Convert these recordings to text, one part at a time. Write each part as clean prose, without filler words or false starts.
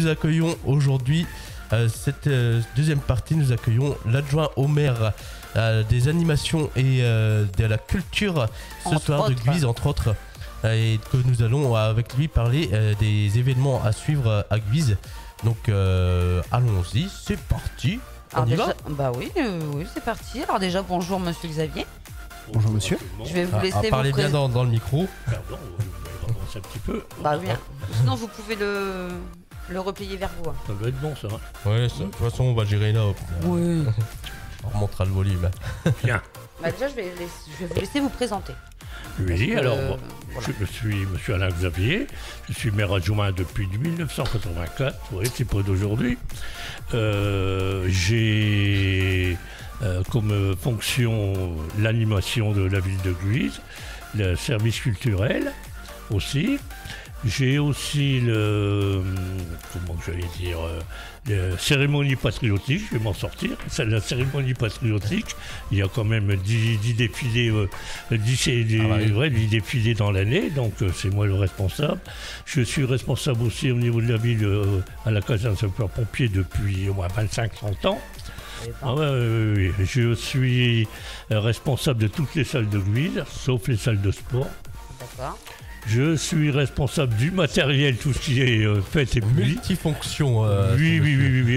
nous accueillons aujourd'hui, cette deuxième partie, nous accueillons l'adjoint au maire des animations et de la culture ce soir de Guise, entre autres. Et que nous allons avec lui parler des événements à suivre à Guise. Donc allons-y, c'est parti. On y va ? Bah oui, c'est parti. Alors déjà, bonjour Monsieur Xavier. Bonjour monsieur. Je vais vous laisser parler vous bien dans le micro. Pardon, on va avancer un petit peu. Bah oui. Sinon, vous pouvez le replier vers vous. Ça doit être bon ça. Ouais, de toute façon on va gérer là. Oui. On remontera le volume. Bien. Bah déjà, je vais vous laisser vous présenter. Oui, alors voilà. je suis monsieur Alain Xavier, je suis maire adjoint depuis 1984, oui, c'est pas d'aujourd'hui. J'ai comme fonction l'animation de la ville de Guise, le service culturel aussi. J'ai aussi la cérémonie patriotique, je vais m'en sortir. C'est la cérémonie patriotique, il y a quand même 10 défilés, 10 défilés dans l'année, donc c'est moi le responsable. Je suis responsable aussi au niveau de la ville à la caserne sapeurs-pompiers depuis au moins 25-30 ans. Ah oui. Je suis responsable de toutes les salles de Guise, sauf les salles de sport. D'accord. Je suis responsable du matériel, tout ce qui est fait et public. Multifonction. Oui.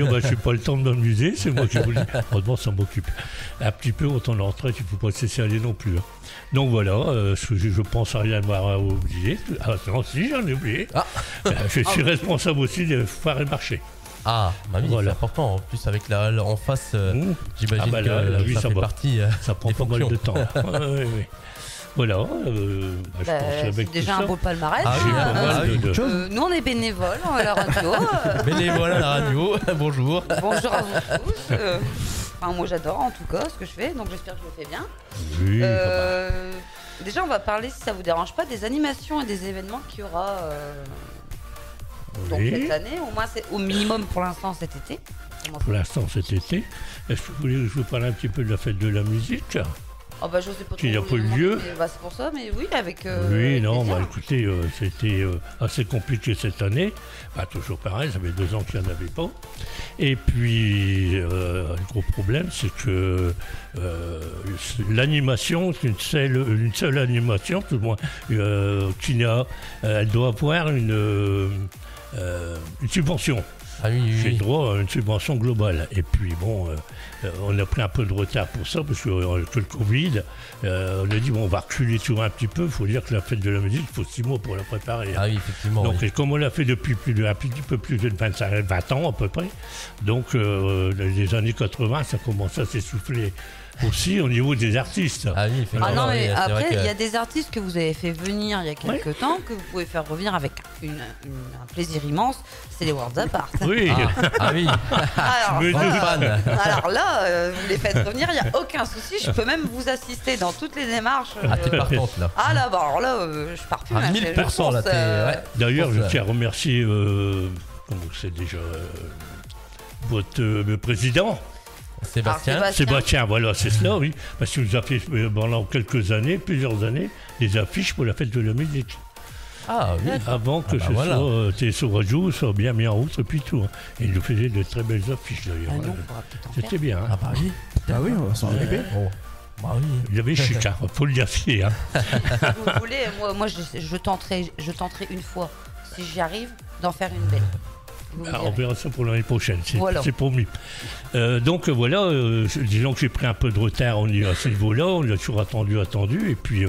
Oh, bah, je n'ai pas le temps de m'amuser, c'est moi qui vous le dis. Heureusement, ça m'occupe. Un petit peu, autant de la retraite, il ne faut pas se laisser aller non plus. Hein. Donc voilà, je pense à rien m'avoir oublié. Ah non, si, j'en ai oublié. Ah. Je suis responsable aussi des foires et marchés. Ah, bah oui, voilà. C'est important. En plus, avec la en face, j'imagine que ça fait partie ça prend des pas mal de temps. Oui. Voilà, je pense avec c'est déjà un beau palmarès. Nous, on est bénévoles à la radio. Bénévoles à la radio, bonjour. Bonjour à vous tous. Moi, j'adore en tout cas ce que je fais, donc j'espère que je le fais bien. Oui, déjà, on va parler, si ça vous dérange pas, des animations et des événements qu'il y aura donc cette année. Au moins, c'est au minimum pour l'instant cet été. Pour l'instant cet été. Est-ce que vous voulez que je vous parle un petit peu de la fête de la musique ? Oh bah je sais pas trop. Il n'y a pas lieu. C'est pour ça, mais oui, avec. Oui, non, bah écoutez, c'était assez compliqué cette année. Bah, toujours pareil, ça fait 2 ans qu'il n'y en avait pas. Et puis, le gros problème, c'est que l'animation, c'est une seule animation, tout le moins, elle doit avoir une subvention. Ah oui. J'ai le droit à une subvention globale. Et puis bon, on a pris un peu de retard pour ça, parce que le Covid, on a dit bon, on va reculer toujours un petit peu. Il faut dire que la fête de la musique, il faut 6 mois pour la préparer. Ah oui, effectivement. Donc, et comme on l'a fait depuis un petit peu plus de 20 ans à peu près, donc les années 80, ça commence à s'essouffler. Aussi au niveau des artistes. Ah oui, effectivement. Non, mais après, il y a des artistes que vous avez fait venir il y a quelques temps, que vous pouvez faire revenir avec un plaisir immense, c'est les Worlds Apart. Oui. Ah oui. Alors là, vous les faites revenir, il n'y a aucun souci, je peux même vous assister dans toutes les démarches. Ah, t'es partante là. Ah là, alors là, je pars plus. 1000% là, t'es... D'ailleurs, je tiens à remercier, c'est déjà votre président. Sébastien, voilà, c'est cela, oui. Parce qu'il nous a fait pendant plusieurs années, des affiches pour la fête de la musique. Ah oui. Avant que soit Rajou soit bien mis en route et puis tout. Hein. Et il nous faisait de très belles affiches d'ailleurs. C'était bien. Hein. Ah bah oui. Ah oui, on va s'en occuper. Bah oui. Il avait chic, hein, faut le dire. Hein. Si vous voulez, moi je tenterai une fois, si j'y arrive, d'en faire une belle. On verra ça pour l'année prochaine, c'est promis. Donc voilà, disons que j'ai pris un peu de retard à ce niveau-là, on a toujours attendu, et puis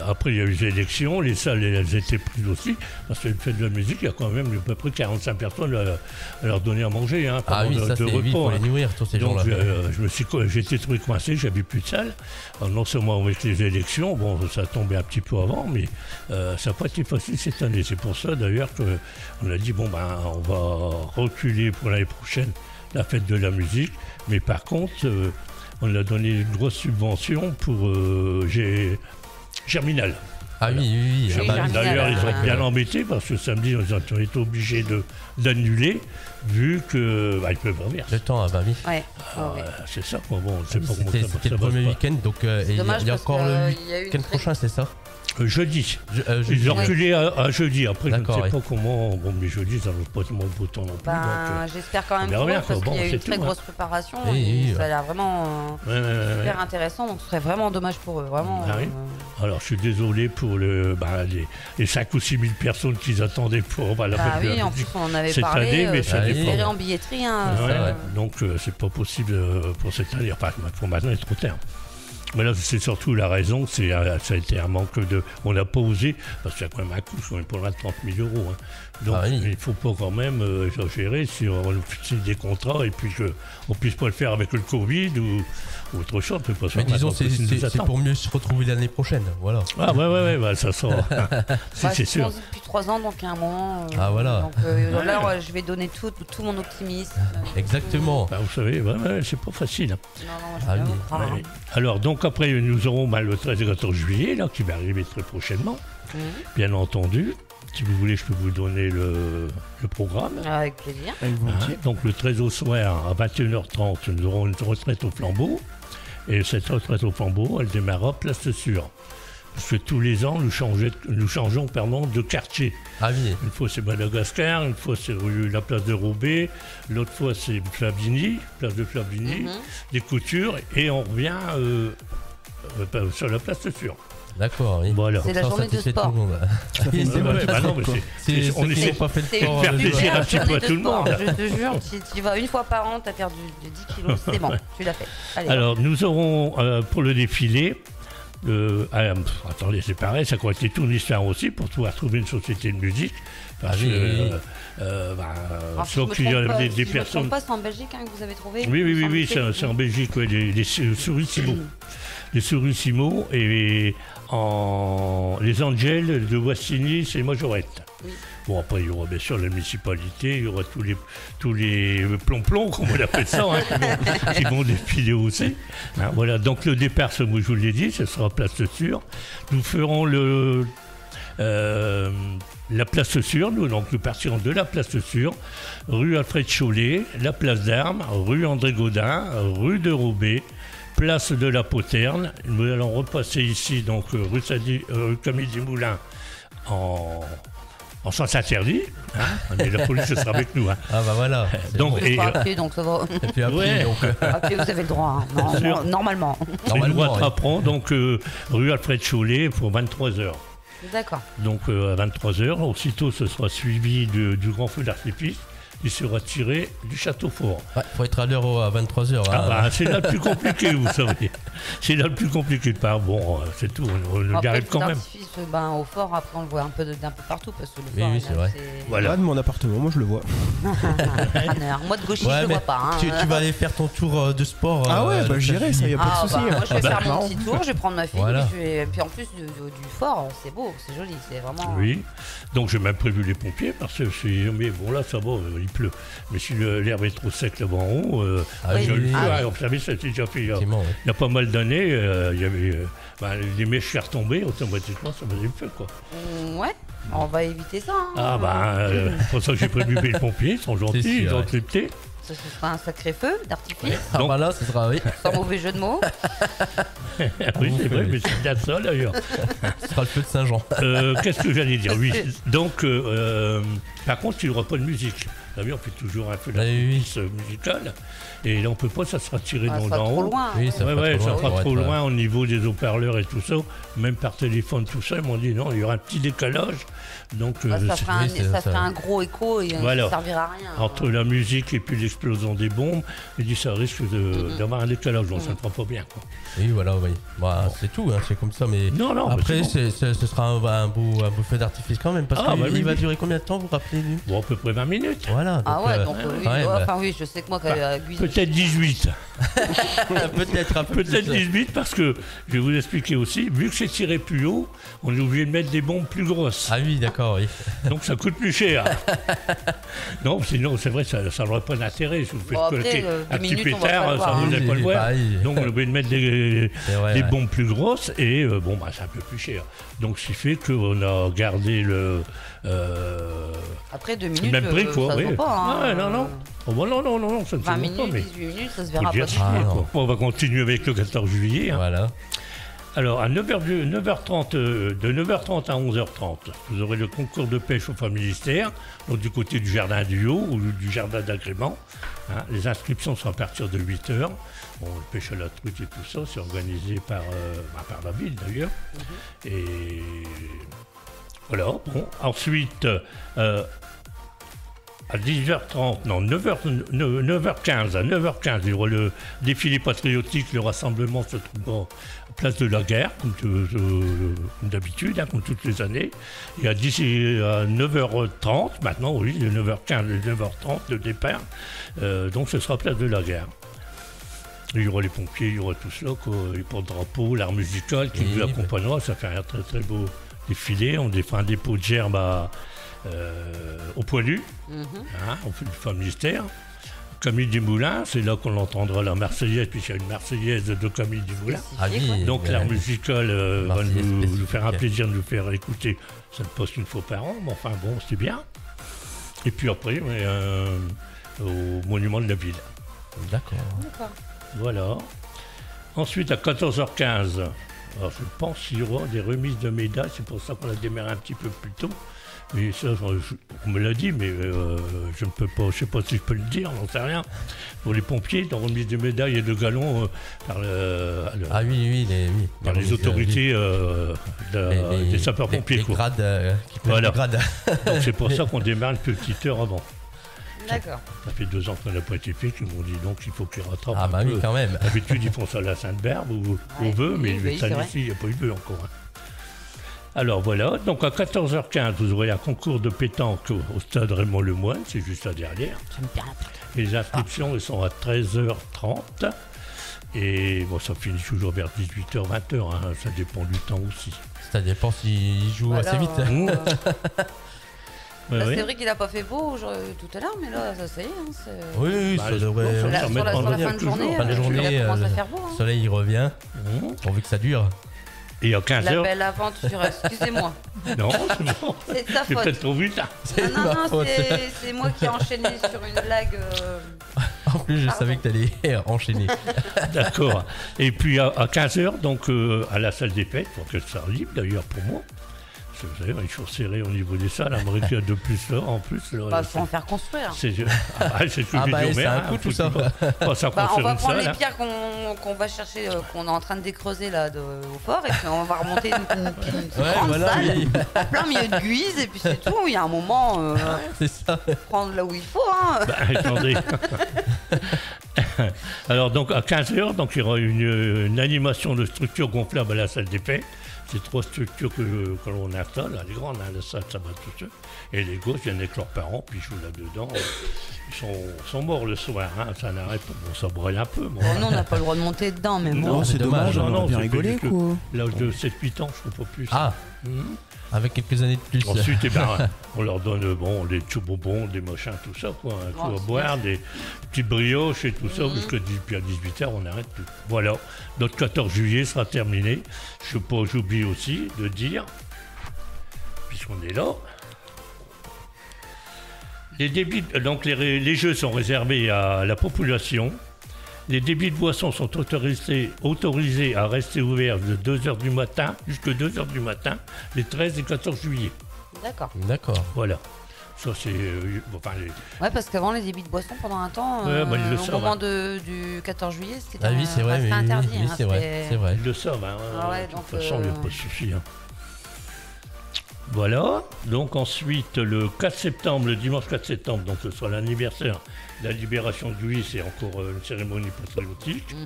après il y a eu les élections, les salles elles étaient prises aussi, parce que le fait de la musique, il y a quand même à peu près 45 personnes à leur donner à manger. Hein, ah oui, ça c'est vite pour les nourrir, tous ces gens-là. Donc j'ai été trouvé coincé, j'avais plus de salle. Alors, non seulement avec les élections, bon ça tombait un petit peu avant, mais ça n'a pas été facile cette année. C'est pour ça d'ailleurs qu'on a dit bon ben on va reculer pour l'année prochaine la fête de la musique, mais par contre, on a donné une grosse subvention pour Germinal. Ah oui. D'ailleurs, ils ont bien embêté parce que samedi, ils ont été obligés d'annuler vu que ils peuvent revenir. Le temps, bah oui. Ouais. C'est ça. Bon, c'est pas C'était le premier week-end, donc il y a encore le week-end prochain, c'est ça? Jeudi. Jeudi. Ils ont reculé à jeudi. Après, je ne D'accord, sais pas comment. Bon, mais jeudi, ça ne va pas tellement beau temps non plus. J'espère quand même on verra pour eux, bien, parce quoi. qu'il y a Bon, eu c'est une très tout, grosse préparation. Oui, ça a l'air vraiment super intéressant, donc ce serait vraiment dommage pour eux. Vraiment, Ah oui. Alors, je suis désolé pour les 5 ou 6 000 personnes qu'ils attendaient pour la fête de la oui, en musique plus, on en avait cette parlé. année, mais ça c'est dépend. serré en billetterie. Hein, Ouais, donc, c'est pas possible pour cette année. Enfin, pour maintenant, il est trop tard. Mais là, c'est surtout la raison, ça a été un manque de. On n'a pas osé, parce qu'il y a quand même un coût, quand même pour loin de 30 000 €. Hein. Donc, il ne faut pas quand même exagérer si on nous signe des contrats et puis qu'on ne puisse pas le faire avec le Covid ou autre chose. On peut pas Mais disons, c'est pour mieux se retrouver l'année prochaine. Voilà. Ah, ouais, bah, ça sent. c'est sûr. Depuis 3 ans, donc il y a un moment. Voilà. Donc là, je vais donner tout mon optimisme. Exactement. Bah, vous savez, c'est pas facile. Non, Alors, donc après, nous aurons le 13 et 14 juillet, là, qui va arriver très prochainement. Bien entendu. Si vous voulez, je peux vous donner le programme. Avec plaisir. Donc le 13 au soir, à 21h30, nous aurons une retraite au flambeau. Et cette retraite au flambeau, elle démarrera place Sûre. Parce que tous les ans, nous changeons de quartier. Ah oui. Une fois c'est Madagascar, une fois c'est la place de Roubaix, l'autre fois c'est Flavigny, place de Flavigny, des Coutures, et on revient sur la place Sûre. D'accord, oui. Voilà. C'est la journée de sport. On essaie pas fait le de faire plaisir un petit peu à tout le monde. Je te jure, tu vas une fois par an, tu as perdu 10 kilos, c'est bon, tu l'as fait. Allez, alors, nous aurons pour le défilé, attendez, c'est pareil, ça a été toute une histoire aussi pour pouvoir trouver une société de musique. Parce que, sauf qu'il y a des personnes. Je ne pas, c'est en Belgique que vous avez trouvé. Oui, c'est en Belgique, les Sourissimo. Les Sourissimo et les Angels de Wassigny, c'est Majorette. Oui. Bon, après, il y aura bien sûr la municipalité, il y aura tous les plombs, comme on appelle ça, qui vont défiler aussi. Hein, voilà, donc le départ, je vous l'ai dit, ce sera place Sûre. Nous ferons la place Sûre, nous partirons de la place Sûre, rue Alfred Chollet, la place d'Armes, rue André Gaudin, rue de Roubaix, place de la Poterne. Nous allons repasser ici, donc rue Camille Desmoulins, en sens interdit. Hein, mais la police sera avec nous. Hein. Ah bah voilà. Donc, donc ça va. Et puis après, après vous avez le droit, hein. Normalement. Nous rattraperons donc rue Alfred Chollet pour 23h. D'accord. Donc à 23h, aussitôt ce sera suivi du grand feu d'artifice. Il sera tiré du château fort. Ouais, faut être à l'heure à 23h. Hein. C'est là le plus compliqué, vous savez. C'est là le plus compliqué de part. Bon, c'est tout, on y arrive quand même. Au fort, après on le voit un peu partout parce que le fort, oui, c'est vrai. Voilà, de mon appartement, moi je le vois. Moi de gauchiste, je le vois pas. Hein. Tu vas aller faire ton tour de sport. Ah ouais, j'irai, ça y a pas de souci. Moi je vais faire mon petit tour, je vais prendre ma fille. Voilà. Et puis en plus du fort, c'est beau, c'est joli, c'est vraiment. Oui, donc j'ai même prévu les pompiers parce que mais bon là ça va, il pleut. Mais si l'herbe est trop sec là-bas en haut, vous savez, ça s'est déjà fait il y a pas mal d'années, il y avait les mèches qui retombaient, automatiquement ça faisait le feu quoi. Ouais, on va éviter ça. Hein. C'est pour ça que j'ai prévu les pompiers, ils sont gentils, ils ont accepté. Ce sera un sacré feu d'artifice. Donc, là, ce sera, oui. Sans mauvais jeu de mots. Oui, c'est vrai, mais c'est bien ça d'ailleurs. Ce sera le feu de Saint-Jean. Qu'est-ce que j'allais dire? Oui, donc, par contre, il n'y aura pas de musique. Vous savez, on fait toujours un feu d'artifice musical. Et là, on peut pas, ça sera tiré d'en haut. Loin, oui, ça sera trop loin au niveau des haut-parleurs et tout ça. Même par téléphone, tout ça, ils m'ont dit non, il y aura un petit décalage. Donc, ça fera un gros écho et ça ne servira à rien. Entre la musique et puis l'explosion des bombes, il dit ça risque d'avoir un décalage, donc ça ne prend pas bien. Quoi. Oui, voilà, oui. C'est tout, hein, c'est comme ça. Mais non, après, ce sera un beau feu d'artifice quand même. Parce qu'il va durer combien de temps, vous rappelez-nous? Bon, à peu près 20 minutes. Voilà. Donc, oui, je sais que moi, peut-être 18. Peut-être 18 parce que je vais vous expliquer aussi, vu que c'est tiré plus haut, on est obligé de mettre des bombes plus grosses. Ah oui, d'accord, oui. Donc ça coûte plus cher. Non, sinon c'est vrai, ça n'aurait pas d'intérêt. Si vous faites collecter un petit pétard, ça ne vous allez pas le voir. Donc on est obligé de mettre des bombes plus grosses et c'est un peu plus cher. Donc ce qui fait qu'on a gardé le... Après 2 minutes, même prix, quoi, ça se voit pas. Hein. Non. Non, ça ne se voit pas. 20 minutes, 18 minutes, ça se verra pas. On va continuer avec le 14 juillet. Hein. Voilà. Alors, à 9h30, de 9h30 à 11h30, vous aurez le concours de pêche au Familistère, donc du côté du jardin du Haut ou du jardin d'agrément. Hein, les inscriptions sont à partir de 8h. Bon, le pêche à la truite et tout ça, c'est organisé par la ville d'ailleurs. Et voilà. Bon. Ensuite, à 10h30, non, 9h15, à 9h15, il y aura le défilé patriotique, le rassemblement se trouve place de la Guerre, comme d'habitude, hein, comme toutes les années. Et à 9h30, maintenant, oui, de 9h15 et 9h30, le départ, donc ce sera place de la Guerre. Il y aura les pompiers, il y aura tout cela, les porte-drapeaux, l'art musical qui vous accompagnera. Ça fait un très très beau défilé. On fait un dépôt de gerbes au Poilu, hein, au Familistère. Camille Desmoulins, c'est là qu'on entendra la Marseillaise, puisqu'il y a une Marseillaise de Camille Desmoulins. Donc l'art musical va nous faire un plaisir de nous faire écouter. Ça ne passe qu'une fois par an, mais enfin bon, c'est bien. Et puis après, on est au monument de la ville. D'accord. Voilà. Ensuite, à 14h15, alors, je pense qu'il y aura des remises de médailles, c'est pour ça qu'on a démarré un petit peu plus tôt. Mais ça, on me l'a dit, mais je ne peux pas, je ne sais pas si je peux le dire, j'en sais rien. Pour les pompiers, dans remise de médailles et de galons par les autorités des sapeurs-pompiers. Les grades, voilà. Donc c'est pour ça qu'on démarre une petite heure avant. D'accord. Ça fait 2 ans qu'on n'a pas été fait, ils m'ont dit donc il faut qu'ils rattrapent. Ah bah oui, quand même. D'habitude, ils font ça à la Sainte-Berbe ou au Vœu, mais cette année-ci, il n'y a pas eu de Vœu encore. Hein. Alors voilà, donc à 14h15, vous aurez un concours de pétanque au stade Raymond Lemoine, c'est juste là derrière. Et les inscriptions elles sont à 13h30. Et bon, ça finit toujours vers 18h, 20h, hein, ça dépend du temps aussi. Ça dépend s'il joue assez vite. C'est vrai qu'il n'a pas fait beau tout à l'heure, mais là, ça y est. Hein, oui, ça devrait. Sur la fin de journée, commence à faire beau. Le soleil il revient, pourvu que ça dure. Et à 15h. La belle aventure, excusez-moi. Non, c'est bon. C'est de ta faute. C'est peut-être trop vite. Non, c'est moi qui ai enchaîné sur une blague. En plus, je savais que tu allais enchaîner. D'accord. Et puis à 15h, donc à la salle des fêtes, pour que ça soit libre d'ailleurs pour moi. Vous savez, il faut serrer au niveau des salles, Amérique qu'il y a de plus là, en plus. Bah, faut en faire construire. C'est ce que je c'est un coup tout ça. On va prendre les pierres qu'on va chercher, qu'on est en train de décreuser là au fort, et puis on va remonter une grande salle, en plein milieu de Guise, et puis c'est tout. Il y a un moment, c'est ça. Prendre là où il faut. Hein. Bah, attendez. Alors donc à 15h, donc, il y aura une animation de structure gonflable à la salle des fêtes. C'est 3 structures que l'on installe, les grandes, hein, la salle, ça va tout seul. Et les gosses viennent avec leurs parents, puis ils jouent là-dedans. Ils sont morts le soir, hein, ça n'arrête pas. Bon, ça brûle un peu. Bon, non, on n'a pas le droit de monter dedans, mais bon. Non, c'est dommage, on a bien rigolé, quoi. L'âge de 7-8 ans, je ne trouve pas plus. Ah Avec quelques années de plus. Ensuite, on leur donne des bonbons, des machins, tout ça, quoi. Un coup à boire, des petites brioches et tout ça, parce que puis à 18h, on arrête tout. Voilà, notre 14 juillet sera terminé. J'oublie aussi de dire, puisqu'on est là, donc les jeux sont réservés à la population. Les débits de boissons sont autorisés à rester ouverts de 2h du matin jusqu'à 2h du matin, les 13 et 14 juillet. D'accord. Voilà. Ça, c'est. Ouais, parce qu'avant, les débits de boissons, pendant un temps, au moment du 14 juillet, c'était interdit. Oui, c'est vrai. Ils le savent, hein. Ouais, de toute façon, il n'y a pas de souci. Hein. Voilà, donc ensuite le 4 septembre, le dimanche 4 septembre, donc ce sera l'anniversaire de la libération de Guise, c'est encore une cérémonie patriotique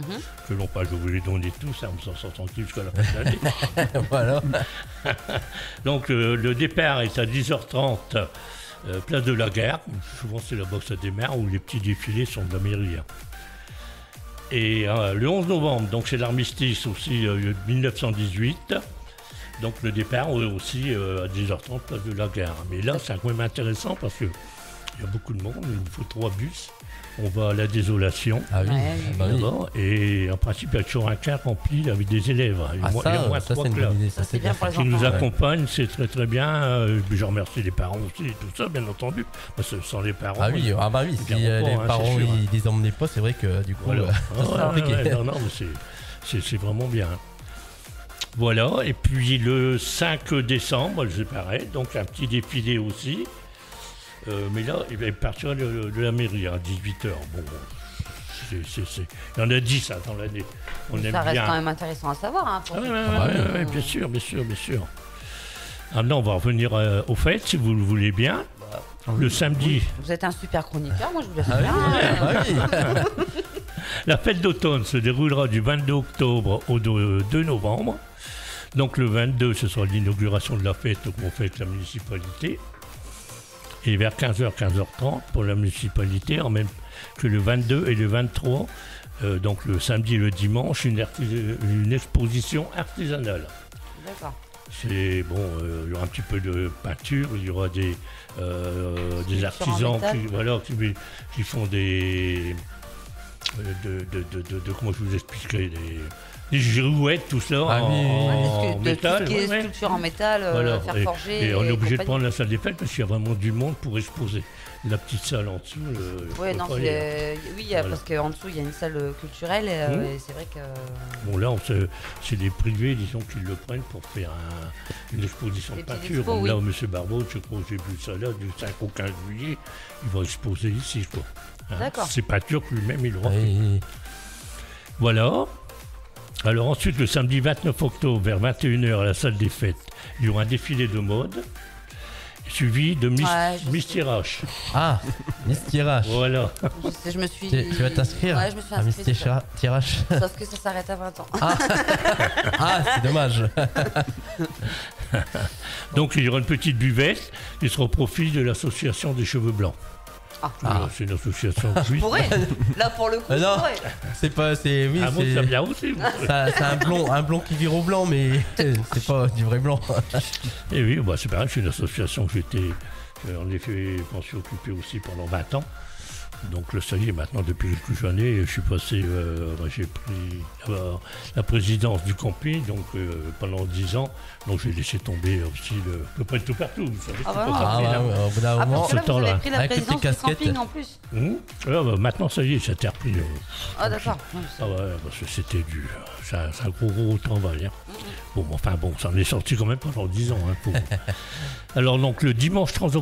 que l'on passe, je vous les donner tous, hein, on s'en sort tranquille jusqu'à la fin de l'année. Voilà. Donc le départ est à 10h30, place de la Gare, souvent c'est là-bas que ça démarre, où les petits défilés sont de la mairie. Et le 11 novembre, donc c'est l'armistice aussi 1918. Donc le départ aussi à 10h30, place de la Gare. Mais là, c'est quand même intéressant parce qu'il y a beaucoup de monde, il nous faut 3 bus. On va à la Désolation. Ah oui, et en principe, il y a toujours un car rempli avec des élèves. Il y a moins 3 classes. Ça, c'est bien pour les enfants. Qui nous accompagnent, c'est très très bien. Je remercie les parents aussi et tout ça, bien entendu. Parce que sans les parents. Ah oui, si les parents ils les emmenaient pas, c'est vrai que du coup, voilà. Non, mais c'est vraiment bien. Voilà, et puis le 5 décembre, c'est pareil, donc un petit défilé aussi. Mais là, il va partir de la mairie à 18h. Bon, il y en a 10 dans l'année. Ça reste quand même intéressant à savoir. Hein, oui, bien sûr. Maintenant, on va revenir aux fêtes, si vous le voulez bien. Le samedi. Vous êtes un super chroniqueur, moi je vous laisse bien. La fête d'automne se déroulera du 22 octobre au 2 novembre. Donc le 22, ce sera l'inauguration de la fête qu'on fait avec la municipalité. Et vers 15h, 15h30 pour la municipalité, en même que le 22 et le 23, donc le samedi et le dimanche, une exposition artisanale. D'accord. C'est bon, il y aura un petit peu de peinture, il y aura des artisans qui font des comment je vous expliquerai, des girouettes, tout ça en métal. Tout ce qui est sculpture en métal, faire forger. Et on est obligé de prendre la salle des fêtes parce qu'il y a vraiment du monde pour exposer. La petite salle en dessous. Parce qu'en dessous il y a une salle culturelle et c'est vrai que. Bon là, c'est des privés, disons, qui le prennent pour faire une exposition de peinture. Comme là, M. Barbeau, je crois que j'ai vu ça là, du 5 au 15 juillet, il va exposer ici, quoi. D'accord. C'est peinture que lui-même il aura fait. Voilà. Alors ensuite, le samedi 29 octobre, vers 21h à la salle des fêtes, il y aura un défilé de mode, suivi de Miss Tirage. Ah, Miss Tirage. Voilà. Je me suis... Tu vas t'inscrire? Ouais, je me suis inscrite. Miss Tirage. Sauf que ça s'arrête à 20 ans. C'est dommage. Donc il y aura une petite buvette qui sera au profit de l'association des cheveux blancs. C'est une association. Je pourrais. Là pour le coup, je pourrais. C'est pas, c'est oui, ça vient aussi. C'est un blond qui vire au blanc, mais c'est pas du vrai blanc. Et oui, c'est pareil. C'est une association que en effet, je m'en suis occupé aussi pendant 20 ans. Donc ça y est, maintenant, depuis quelques années, je suis passé, j'ai pris la présidence du camping, donc pendant 10 ans, donc j'ai laissé tomber aussi à peu près tout partout. Vous savez, au bout d'un moment, ce temps-là, vous avez pris la présidence du camping en plus. Maintenant, ça y est, ça a été repris. D'accord. Parce que c'était c'est un gros travail. Bon, ça en est sorti quand même pendant 10 ans. Alors donc le dimanche 30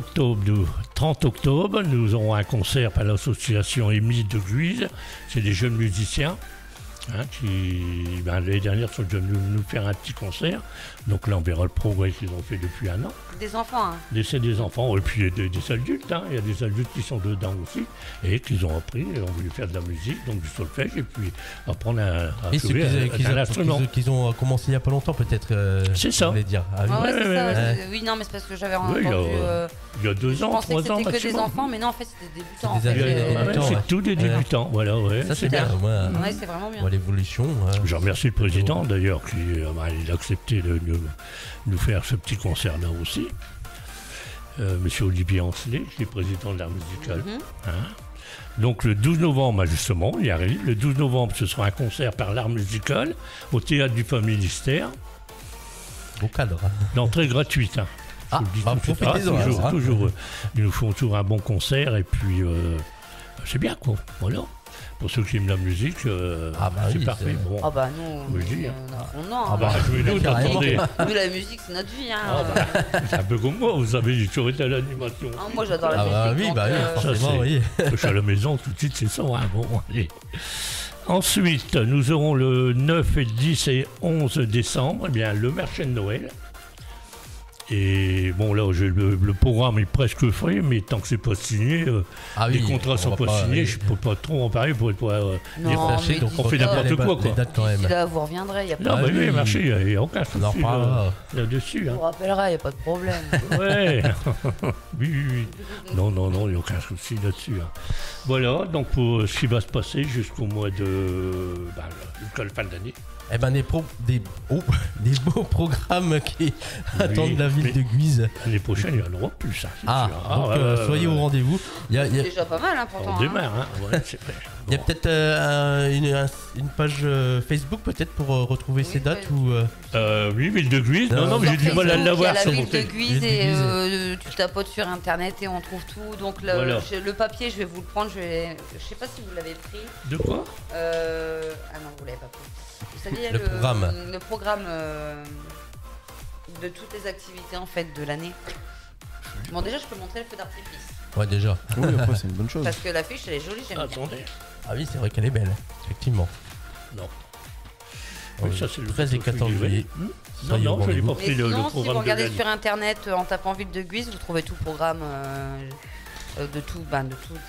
octobre, nous aurons un concert par l'association Émile de Guise. C'est des jeunes musiciens qui, l'année dernière, sont venus nous faire un petit concert. Donc là, on verra le progrès qu'ils ont fait depuis un an. Des enfants, C'est des enfants, et puis des adultes. Il y a des adultes qui sont dedans aussi, et qu'ils ont appris, et ont voulu faire de la musique, donc du solfège, et puis apprendre à jouer un instrument. Qu'ils ont commencé il n'y a pas longtemps, peut-être. C'est ça. Vous voulez dire. Oui, non, mais c'est parce que j'avais entendu... il y a 2 ans, 3 ans. Je pensais que c'était que des enfants, mais non, en fait, c'était des débutants. C'est tous des débutants, voilà. Ça, c'est bien. C'est vraiment bien. L'évolution. Je remercie le président, d'ailleurs, qui a accepté de nous faire ce petit concert-là aussi. Monsieur Olivier Ancelet, qui est président de l'art musical. Donc le 12 novembre, justement, il arrive. Le 12 novembre, ce sera un concert par l'art musical au Théâtre du Familistère. Au cadre. D'entrée gratuite. Toujours. Ils nous font toujours un bon concert et puis c'est bien, quoi. Voilà. Pour ceux qui aiment la musique, c'est parfait. Bon. Nous, nous, la musique, c'est notre vie. C'est un peu comme moi, vous savez, j'ai toujours été à l'animation. Moi, j'adore la musique. Forcément, oui. Je suis à la maison, tout de suite, c'est ça. Bon, allez. Ensuite, nous aurons le 9, 10 et 11 décembre, le marché de Noël. Et bon, là, le programme est presque frais, mais tant que c'est pas signé, les contrats sont pas signés, je peux pas trop en parler pour dire donc on fait n'importe quoi. Là, vous reviendrez, il n'y a pas de problème. Non, mais le marché, il n'y a aucun souci là-dessus. On vous rappellera, il n'y a pas de problème. Ouais, oui. Non, il n'y a aucun souci là-dessus. Voilà, donc pour ce qui va se passer jusqu'au mois jusqu'à la fin de l'année. Des beaux programmes qui attendent la ville de Guise. L'année prochaine, il y en aura plus. Soyez au rendez-vous. C'est déjà pas mal, pourtant. On démarre, c'est vrai. Il y a peut-être une page Facebook peut-être pour retrouver ces dates ou oui, ville de Guise. Non, mais j'ai du mal à l'avoir sur mon téléphone. Ville de Guise et tu tapotes sur internet et on trouve tout. Donc le papier, je vais vous le prendre. Je sais pas si vous l'avez pris. De quoi non, vous l'avez pas pris. Vous le programme de toutes les activités en fait de l'année. Bon, déjà, je peux montrer le feu d'artifice. Ouais, déjà. Oui, après, c'est une bonne chose. Parce que l'affiche, elle est jolie, j'aime bien. Attendez. Ah oui, c'est vrai qu'elle est belle, effectivement. Non. Oui, ça, c'est le 13 et 14 juillet. Non, je n'ai pas pris le sinon, programme. Si vous regardez sur internet en tapant Ville de Guise, vous trouvez tout le programme de toutes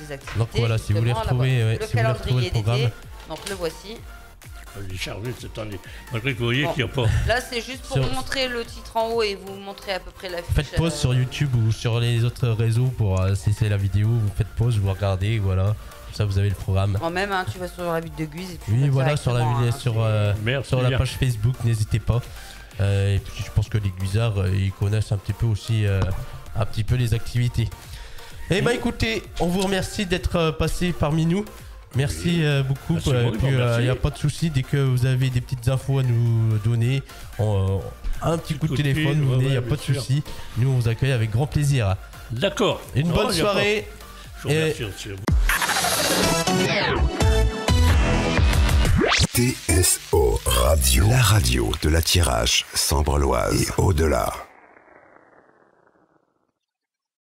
les activités. Donc voilà, si vous voulez retrouver le calendrier d'été, donc le voici. Il est chargé cette année. Malgré que vous voyez qu'il n'y a pas. Là, c'est juste pour vous montrer le titre en haut et vous montrer à peu près l'affiche. Faites pause sur YouTube ou sur les autres réseaux pour si c'est la vidéo. Vous faites pause, vous regardez, voilà. Comme ça, vous avez le programme. Même, tu vas sur la Ville de Guise. Et puis oui, voilà, sur la page Facebook, n'hésitez pas. Et puis, je pense que les Guisards, ils connaissent un petit peu aussi les activités. Eh ben, écoutez, on vous remercie d'être passé parmi nous. Merci beaucoup. Il n'y a pas de souci. Dès que vous avez des petites infos à nous donner, un petit coup de téléphone, vous venez, il n'y a pas de souci. Nous, on vous accueille avec grand plaisir. D'accord. Une bonne soirée. TSO Radio, la radio de la Thiérache, Sambre-Loise et au-delà.